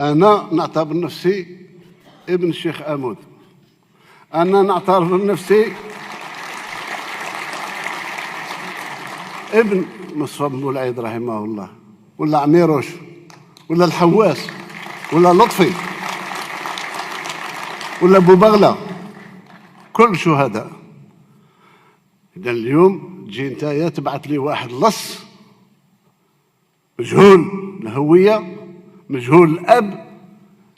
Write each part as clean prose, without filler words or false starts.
أنا نعتبر نفسي ابن الشيخ آمود. أنا نعتبر نفسي ابن مصطفى بن العيد رحمه الله، ولا عميروش، ولا الحواس، ولا لطفي، ولا أبو بغلة، كل شهداء. إذا اليوم تجي نتايا تبعث لي واحد لص مجهول الهوية، مجهول الأب،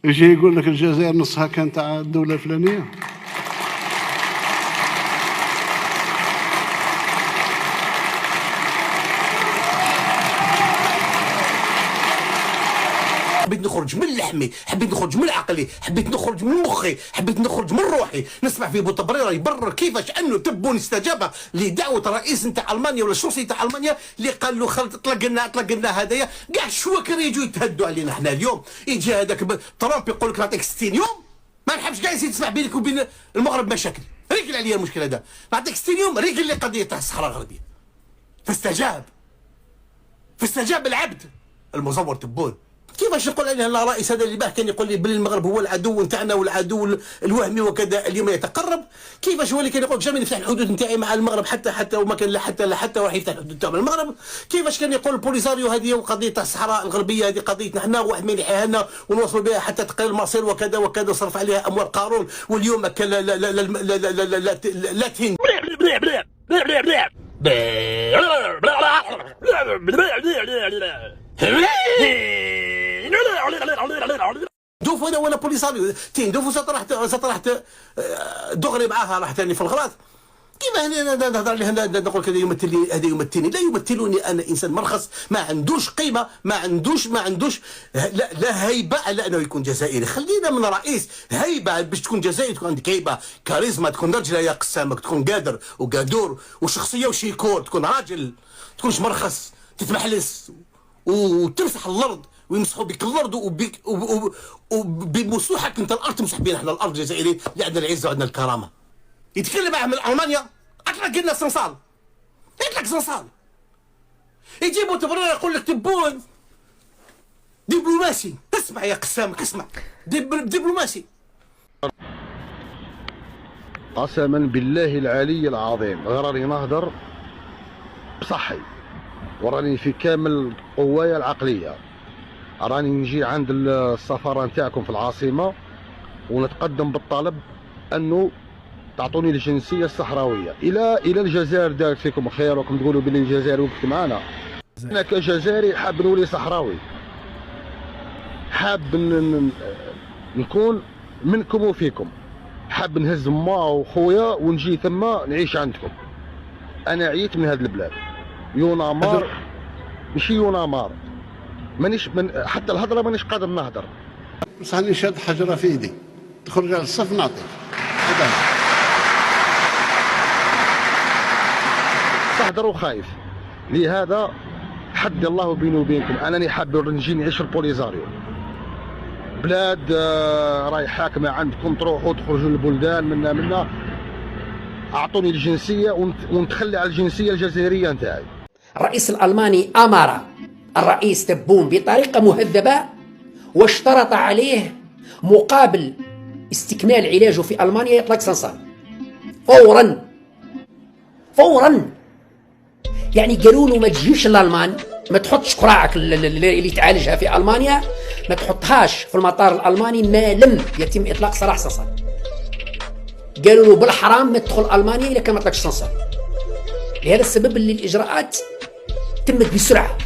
يجي يقول لك الجزائر نصها كان تاع الدولة الفلانية. حبيت نخرج من لحمي، حبيت نخرج من عقلي، حبيت نخرج من مخي، حبيت نخرج من روحي، نسمع في بوتبريرة يبرر كيفاش انه تبون استجاب لدعوه رئيس نتاع المانيا ولا الشرطي نتاع المانيا اللي قال له طلق لنا هدايا، كاع الشواكر يجوا يتهدوا علينا احنا اليوم. يجي هذاك ترامب يقول لك نعطيك 60 يوم، ما نحبش كاع يزيد تسمع بينك وبين المغرب مشاكل، رجل عليا المشكل هذا، نعطيك 60 يوم رجل لي قضيه تاع الصحراء الغربيه. فاستجاب العبد المزور تبون. كيفاش يقول عليه الرئيس هذا اللي باه كان يقول لي بلي المغرب هو العدو نتاعنا والعدو الوهمي وكذا، اليوم يتقرب. كيفاش هو اللي كان يقول جامي نفتح الحدود نتاعي مع المغرب حتى وما كان لا حتى راح يفتح الحدود تاعو مع المغرب. كيفاش كان يقول البوليساريو هذه وقضيه تاع الصحراء الغربيه هذه قضيتنا حنا وحمي لنا ونوصلوا بها حتى تقرير المصير وكذا وكذا وصرف عليها اموال قارون، واليوم لا لا لا لا لا لا لا لا لا تهين دوف هذا ولا بوليساريو تين دوف سطرحت دغري معاها راح ثاني في الغراض. كيف نهضر لي نقول كذا يمثلني، هذا يمثلني، لا يمثلني. انا انسان مرخص ما عندوش قيمه، ما عندوش لا هيبه على انه يكون جزائري. خلينا من رئيس هيبه باش تكون جزائري، تكون عندك هيبه كاريزما، تكون رجل يا قسامك، تكون قادر وقادور وشخصيه وشيكور، تكون راجل، تكونش مرخص تتمحلس وتمسح الارض ويمسحوا بك الارض وبمسوحك انت الارض تمسح بينا احنا الارض الجزائريين اللي عندنا العزه وعندنا الكرامه. يتكلم معاه من المانيا اطلق لنا صنصال، يطلق صنصال، يجيبوا تبرير يقول لك تبون دبلوماسي. اسمع يا قسامك اسمع، دبلوماسي. قسما بالله العلي العظيم راني نهضر بصحي وراني في كامل قوايا العقليه. راني نجي عند السفاره نتاعكم في العاصمه ونتقدم بالطلب انه تعطوني الجنسيه الصحراويه. الى الجزائر دارت فيكم خير وراكم تقولوا بلي الجزائر وقفت معنا. انا كجزائري حاب نولي صحراوي، حاب نكون منكم وفيكم، حاب نهز ما وخويا ونجي ثم نعيش عندكم. انا عييت من هذه البلاد، يونامار ماشي يونامار، مانيش حتى الهضره مانيش قادر نهضر. بصح راني شاد حجره في ايدي، تخرج على الصف نعطيك. تهضر وخايف، لهذا حد الله بيني وبينكم. انني حاب نجي نعيش في البوليزاريو، بلاد راهي حاكمه عندكم، تروحوا تخرجوا للبلدان منا اعطوني الجنسيه ونتخلي على الجنسيه الجزائريه نتاعي. الرئيس الألماني أمر الرئيس تبون بطريقة مهذبة واشترط عليه مقابل استكمال علاجه في ألمانيا يطلق صنصال فورا. يعني قالوا له ما تجيش الألمان، ما تحطش قراعك اللي تعالجها في ألمانيا ما تحطهاش في المطار الألماني ما لم يتم إطلاق سراح صنصال. قالوا له بالحرام ما تدخل ألمانيا إلا كان ما طلقش صنصال. لهذا السبب اللي الإجراءات تمت بسرعة.